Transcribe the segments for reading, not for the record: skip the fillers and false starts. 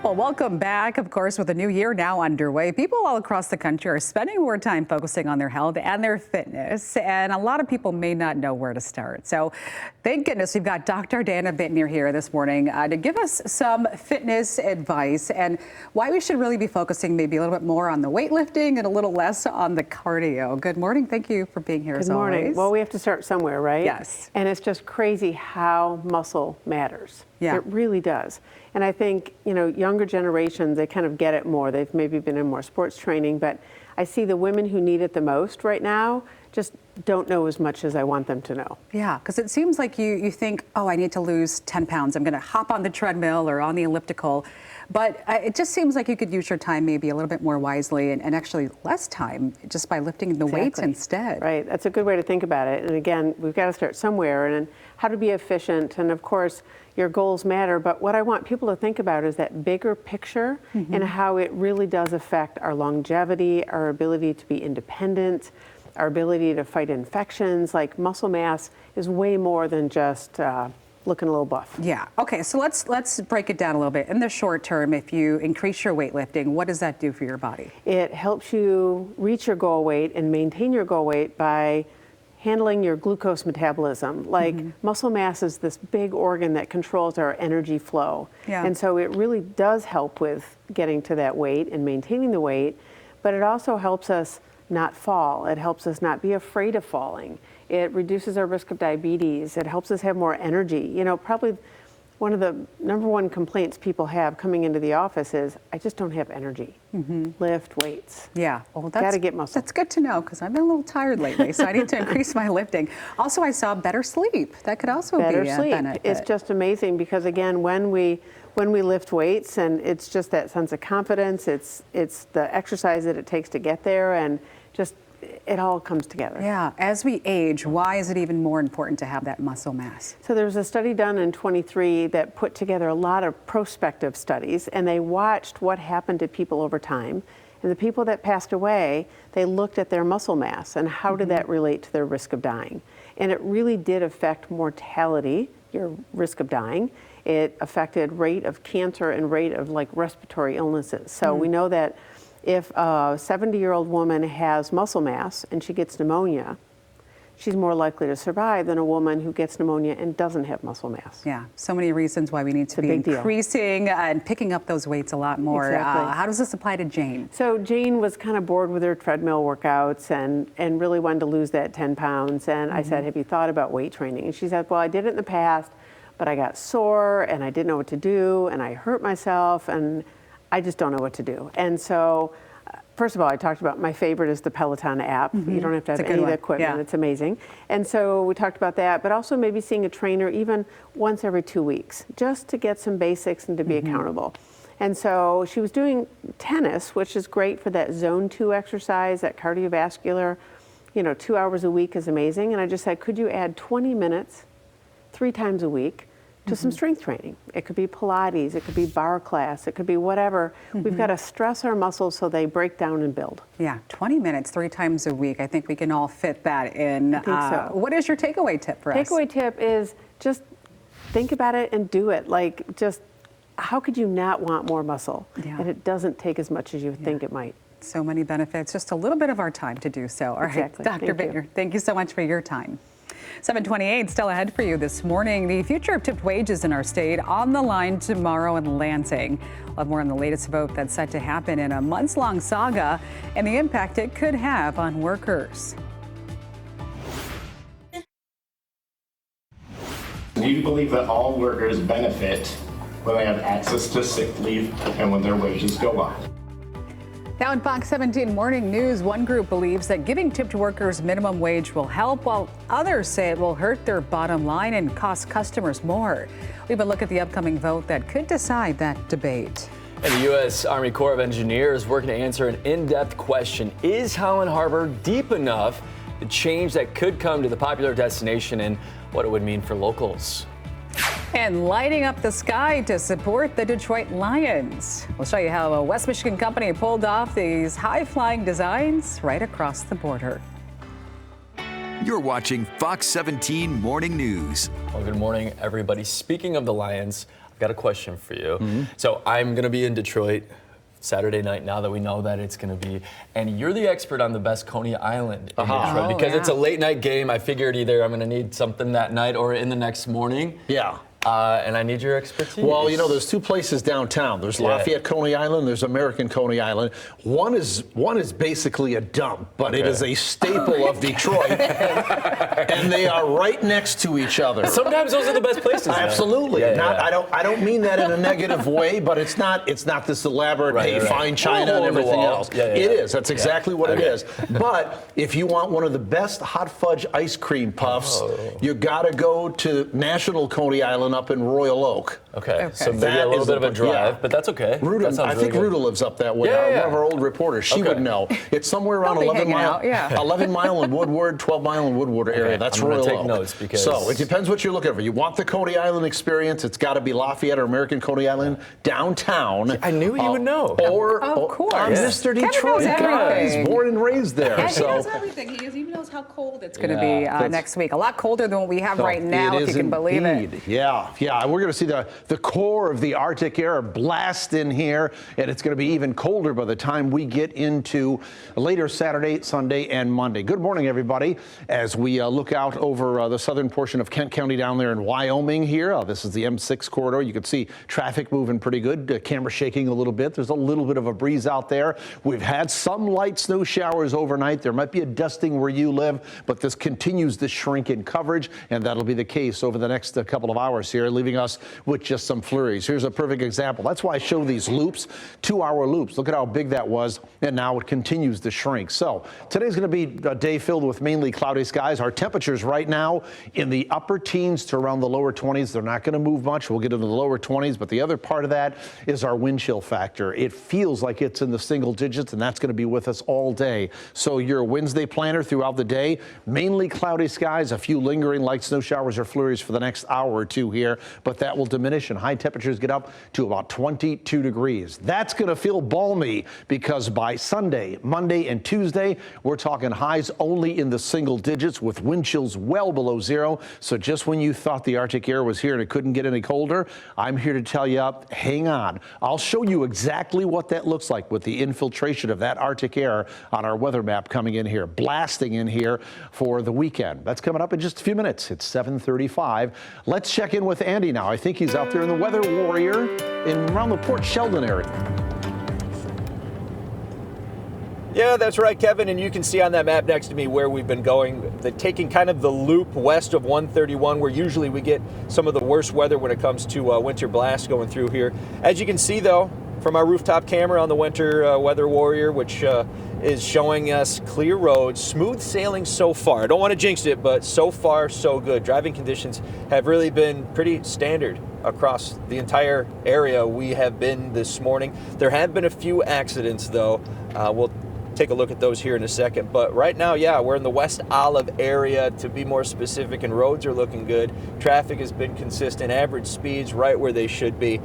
Well, welcome back. Of course, with a new year now underway, people all across the country are spending more time focusing on their health and their fitness, and a lot of people may not know where to start. So thank goodness we've got Dr. Dana Bittner here this morning to give us some fitness advice and why we should really be focusing maybe a little bit more on the weightlifting and a little less on the cardio. Good morning. Thank you for being here as always. Good morning. Well, we have to start somewhere, right? Yes. And it's just crazy how muscle matters. Yeah. It really does. And I think, younger generations, they kind of get it more. They've maybe been in more sports training, but I see the women who need it the most right now just don't know as much as I want them to know. Yeah, because it seems like you think, oh, I need to lose 10 pounds. I'm going to hop on the treadmill or on the elliptical. But it just seems like you could use your time maybe a little bit more wisely and actually less time just by lifting the weights instead. Right. That's a good way to think about it. And again, we've got to start somewhere and how to be efficient. And of course, your goals matter. But what I want people to think about is that bigger picture and how it really does affect our longevity, our ability to be independent, our ability to fight infections. Like muscle mass is way more than just looking a little buff. Yeah. Okay. So let's break it down a little bit. In the short term, if you increase your weightlifting, what does that do for your body? It helps you reach your goal weight and maintain your goal weight by handling your glucose metabolism. Like muscle mass is this big organ that controls our energy flow. Yeah. And so it really does help with getting to that weight and maintaining the weight, but it also helps us not fall. It helps us not be afraid of falling. It reduces our risk of diabetes. It helps us have more energy. Probably one of the number one complaints people have coming into the office is, I just don't have energy. Lift weights. Yeah. Well, got to get muscle. That's good to know because I've been a little tired lately, so I need to increase my lifting. Also, I saw better sleep. That could also be a benefit. It's just amazing because again, when we lift weights, and it's just that sense of confidence, it's the exercise that it takes to get there, and just it all comes together. Yeah. As we age, why is it even more important to have that muscle mass? So there was a study done in 23 that put together a lot of prospective studies, and they watched what happened to people over time. And the people that passed away, they looked at their muscle mass and how did that relate to their risk of dying. And it really did affect mortality, your risk of dying. It affected rate of cancer and rate of respiratory illnesses. So we know that if a 70-year-old woman has muscle mass and she gets pneumonia, she's more likely to survive than a woman who gets pneumonia and doesn't have muscle mass. Yeah, so many reasons why we need to be increasing and picking up those weights a lot more. Exactly. How does this apply to Jane? So Jane was kind of bored with her treadmill workouts and really wanted to lose that 10 pounds. And I said, have you thought about weight training? And she said, well, I did it in the past, but I got sore and I didn't know what to do and I hurt myself and I just don't know what to do. And so, first of all, I talked about my favorite is the Peloton app. You don't have to have any of the equipment. It's amazing. And so we talked about that, but also maybe seeing a trainer even once every 2 weeks, just to get some basics and to be accountable. And so she was doing tennis, which is great for that zone 2 exercise, that cardiovascular, 2 hours a week is amazing. And I just said, could you add 20 minutes 3 times a week to some strength training? It could be Pilates, it could be bar class, it could be whatever. We've got to stress our muscles so they break down and build. Yeah, 20 minutes 3 times a week. I think we can all fit that in. I think so. What is your takeaway tip for us? Takeaway tip is just think about it and do it. Just how could you not want more muscle? Yeah. And it doesn't take as much as you think it might. So many benefits, just a little bit of our time to do so. All right, Dr. Bittner, thank you so much for your time. 7:28 still ahead for you this morning. The future of tipped wages in our state on the line tomorrow in Lansing. We'll have more on the latest vote that's set to happen in a months-long saga and the impact it could have on workers. Do you believe that all workers benefit when they have access to sick leave and when their wages go up? Now in Fox 17 Morning News, one group believes that giving tipped workers minimum wage will help, while others say it will hurt their bottom line and cost customers more. We will look at the upcoming vote that could decide that debate. And the U.S. Army Corps of Engineers working to answer an in-depth question. Is Howland Harbor deep enough? The change that could come to the popular destination and what it would mean for locals. And lighting up the sky to support the Detroit Lions. We'll show you how a West Michigan company pulled off these high-flying designs right across the border. You're watching Fox 17 Morning News. Well, good morning, everybody. Speaking of the Lions, got a question for you. So I'm going to be in Detroit Saturday night, now that we know that it's going to be, and you're the expert on the best Coney Island in Detroit, because it's a late night game. I figured either I'm going to need something that night or in the next morning. Yeah. And I need your expertise. Well, you know, there's two places downtown. There's Lafayette Coney Island. There's American Coney Island. One is basically a dump, but it is a staple of Detroit, and they are right next to each other. Sometimes those are the best places. Absolutely. I don't mean that in a negative way, but it's not this elaborate fine china and everything else. It is. That's exactly what it is. But if you want one of the best hot fudge ice cream puffs, you got to go to National Coney Island up in Royal Oak. Okay. So maybe a little bit of a drive, but that's okay. Ruta, I think Ruta lives up that way. One of our old reporters, she would know. It's somewhere around 11 Mile and Woodward, 12 Mile and Woodward area. That's Royal Oak. I'm going to take notes because... So it depends what you're looking for. You want the Coney Island experience, it's got to be Lafayette or American Coney Island downtown. I knew you would know. Of course. I'm Mr. Detroit guy. He's born and raised there. And he knows everything. He even knows how cold it's going to be next week. A lot colder than what we have right now, if you can believe it. Yeah. We're going to see the core of the Arctic air blast in here, and it's going to be even colder by the time we get into later Saturday, Sunday, and Monday. Good morning, everybody. As we look out over the southern portion of Kent County down there in Wyoming here, this is the M6 corridor. You can see traffic moving pretty good. Camera shaking a little bit. There's a little bit of a breeze out there. We've had some light snow showers overnight. There might be a dusting where you live, but this continues to shrink in coverage, and that'll be the case over the next couple of hours here, leaving us with just some flurries. Here's a perfect example. That's why I show these loops, 2-hour loops. Look at how big that was, and now it continues to shrink. So today's going to be a day filled with mainly cloudy skies. Our temperatures right now in the upper teens to around the lower 20s. They're not going to move much. We'll get into the lower 20s, but the other part of that is our wind chill factor. It feels like it's in the single digits, and that's going to be with us all day. So your Wednesday planner throughout the day, mainly cloudy skies, a few lingering light snow showers or flurries for the next hour or two here, but that will diminish and high temperatures get up to about 22 degrees. That's going to feel balmy because by Sunday, Monday, and Tuesday, we're talking highs only in the single digits with wind chills well below zero. So just when you thought the Arctic air was here and it couldn't get any colder, I'm here to tell you, hang on. I'll show you exactly what that looks like with the infiltration of that Arctic air on our weather map coming in here, blasting in here for the weekend. That's coming up in just a few minutes. It's 7:35. Let's check in with Andy now. I think he's out there in the Weather Warrior in around the Port Sheldon area. Yeah, that's right, Kevin, and you can see on that map next to me where we've been going, taking kind of the loop west of 131, where usually we get some of the worst weather when it comes to winter blasts going through here. As you can see, though, from our rooftop camera on the Winter Weather Warrior, which is showing us clear roads, smooth sailing so far. I don't want to jinx it, but so far, so good. Driving conditions have really been pretty standard across the entire area we have been this morning. There have been a few accidents, though. We'll take a look at those here in a second. But right now, yeah, we're in the West Olive area, to be more specific, and roads are looking good. Traffic has been consistent, average speeds right where they should be.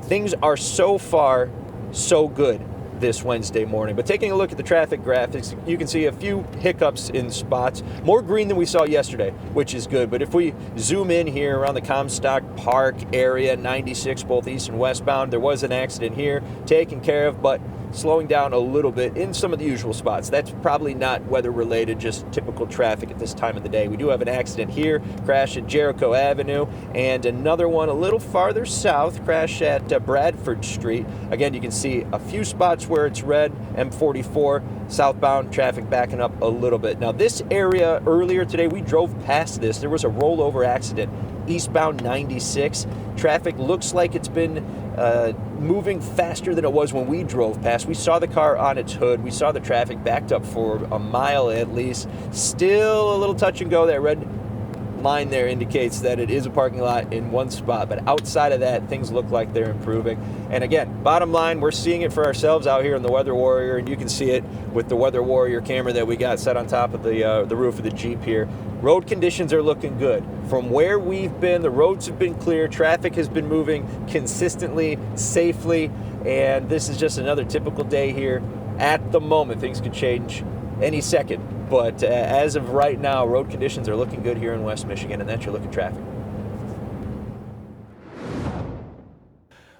Things are so far so good this Wednesday morning. But taking a look at the traffic graphics, you can see a few hiccups in spots. More green than we saw yesterday, which is good. But if we zoom in here around the Comstock Park area, 96 both east and westbound, there was an accident here taken care of, but slowing down a little bit in some of the usual spots. That's probably not weather related, just typical traffic at this time of the day. We do have an accident here, crash at Jericho Avenue, and another one a little farther south, crash at Bradford Street. Again, you can see a few spots where it's red, M44, southbound traffic backing up a little bit. Now this area earlier today, we drove past this. There was a rollover accident, eastbound 96. Traffic looks like it's been moving faster than it was when we drove past. We saw the car on its hood. We saw the traffic backed up for a mile at least. Still a little touch and go. That red line there indicates that it is a parking lot in one spot, but outside of that, things look like they're improving. And again, bottom line, we're seeing it for ourselves out here in the Weather Warrior, and you can see it with the Weather Warrior camera that we got set on top of the roof of the Jeep here. Road conditions are looking good. From where we've been, the roads have been clear, traffic has been moving consistently, safely, and this is just another typical day here. At the moment, things could change any second, but as of right now, road conditions are looking good here in West Michigan, and that's your look at traffic. 7:36.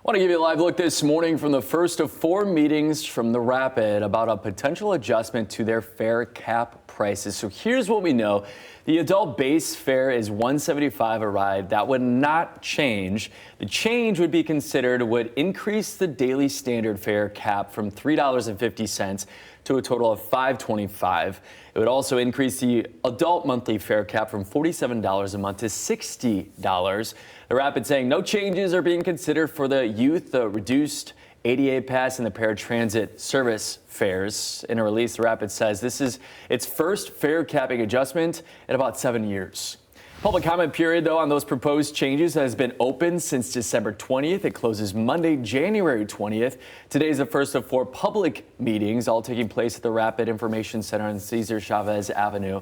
Want to give you a live look this morning from the first of 4 meetings from the Rapid about a potential adjustment to their fare cap prices. So here's what we know. The adult base fare is $175 a ride. That would not change. The change would be considered would increase the daily standard fare cap from $3.50 to a total of $5.25. It would also increase the adult monthly fare cap from $47 a month to $60. The Rapid saying no changes are being considered for the youth, the reduced ADA pass, and the paratransit service fares. In a release, the Rapid says this is its first fare capping adjustment in about 7 years. Public comment period, though, on those proposed changes has been open since December 20th. It closes Monday, January 20th. Today is the first of 4 public meetings, all taking place at the Rapid Information Center on Cesar Chavez Avenue.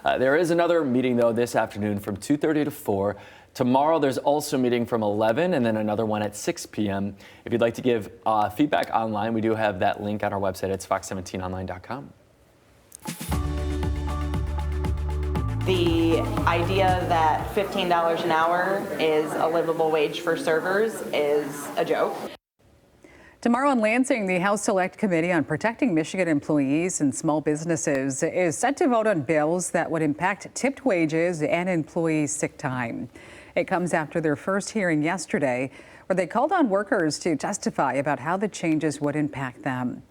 There is another meeting, though, this afternoon from 2:30 to 4. Tomorrow, there's also a meeting from 11 and then another one at 6 p.m. If you'd like to give feedback online, we do have that link on our website. It's fox17online.com. The idea that $15 an hour is a livable wage for servers is a joke. Tomorrow in Lansing, the House Select Committee on Protecting Michigan Employees and Small Businesses is set to vote on bills that would impact tipped wages and employee sick time. It comes after their first hearing yesterday, where they called on workers to testify about how the changes would impact them.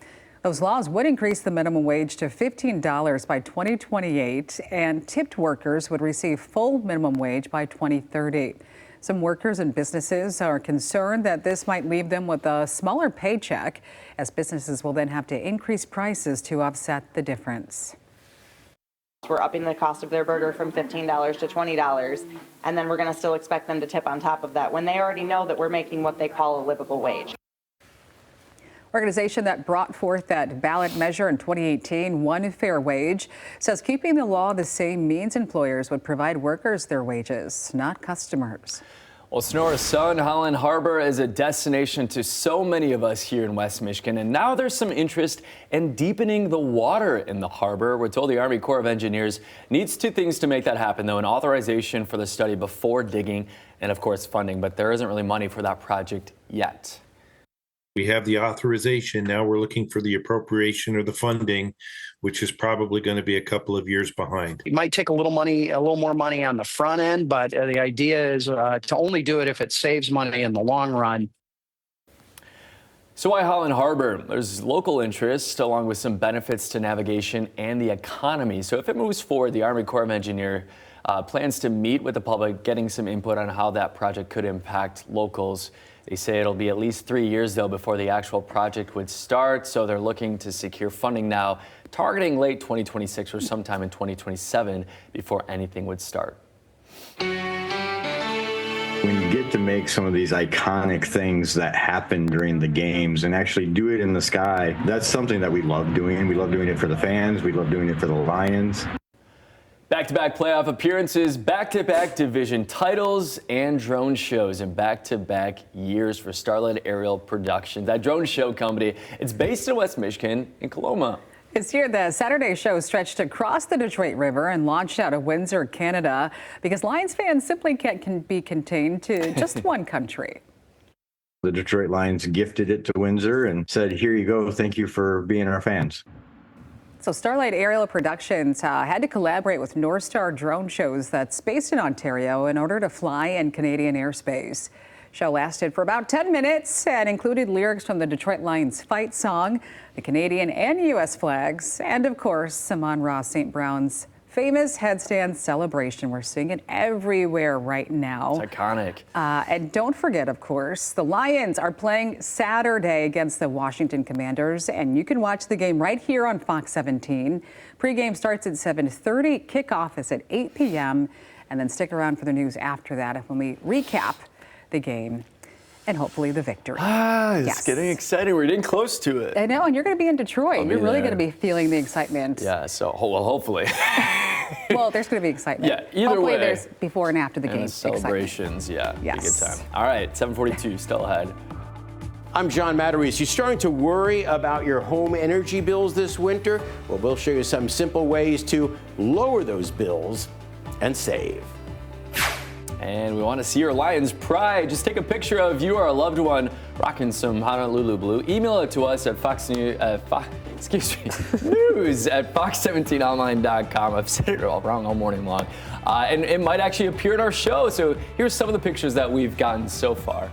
Those laws would increase the minimum wage to $15 by 2028, and tipped workers would receive full minimum wage by 2030. Some workers and businesses are concerned that this might leave them with a smaller paycheck, as businesses will then have to increase prices to offset the difference. We're upping the cost of their burger from $15 to $20, and then we're going to still expect them to tip on top of that when they already know that we're making what they call a livable wage. Organization that brought forth that ballot measure in 2018, One Fair Wage, says keeping the law the same means employers would provide workers their wages, not customers. Well, Sonora's Sun, Holland Harbor is a destination to so many of us here in West Michigan, and now there's some interest in deepening the water in the harbor. We're told the Army Corps of Engineers needs 2 things to make that happen, though: an authorization for the study before digging, and of course funding, but there isn't really money for that project yet. We have the authorization. Now we're looking for the appropriation or the funding, which is probably going to be a couple of years behind. It might take a little more money on the front end, but the idea is to only do it if it saves money in the long run. So why Holland Harbor? There's local interest along with some benefits to navigation and the economy. So if it moves forward, the Army Corps of Engineers plans to meet with the public, getting some input on how that project could impact locals. They say it'll be at least 3 years, though, before the actual project would start. So they're looking to secure funding now, targeting late 2026 or sometime in 2027 before anything would start. When you get to make some of these iconic things that happen during the games and actually do it in the sky, that's something that we love doing. We love doing it for the fans. We love doing it for the Lions. Back-to-back playoff appearances, back-to-back division titles, and drone shows in back-to-back years for Starlight Aerial Productions. That drone show company, it's based in West Michigan in Coloma. This year, the Saturday show stretched across the Detroit River and launched out of Windsor, Canada, because Lions fans simply can't be contained to just one country. The Detroit Lions gifted it to Windsor and said, "Here you go. Thank you for being our fans." So Starlight Aerial Productions had to collaborate with North Star Drone Shows that's based in Ontario in order to fly in Canadian airspace. Show lasted for about 10 minutes and included lyrics from the Detroit Lions fight song, the Canadian and U.S. flags, and of course, Amon-Ra St. Brown's famous headstand celebration. We're seeing it everywhere right now. It's iconic. And don't forget, of course, the Lions are playing Saturday against the Washington Commanders, and you can watch the game right here on Fox 17. Pregame starts at 7:30, kickoff is at 8 p.m., and then stick around for the news after that when we recap the game and hopefully the victory. It's getting exciting. We're getting close to it. I know, and you're going to be in Detroit. You're really going to be feeling the excitement. Yeah, so, well, hopefully. Well, there's going to be excitement. Yeah, either hopefully way. There's before and after the game. And the celebrations, excitement. yeah, be a good time. All right, 7:42, still ahead. I'm John Matarese. You starting to worry about your home energy bills this winter? Well, we'll show you some simple ways to lower those bills and save. And we want to see your Lions pride. Just take a picture of you or a loved one rocking some Honolulu blue. Email it to us at news at fox17online.com. I've said it all wrong all morning long. And it might actually appear in our show. So here's some of the pictures that we've gotten so far.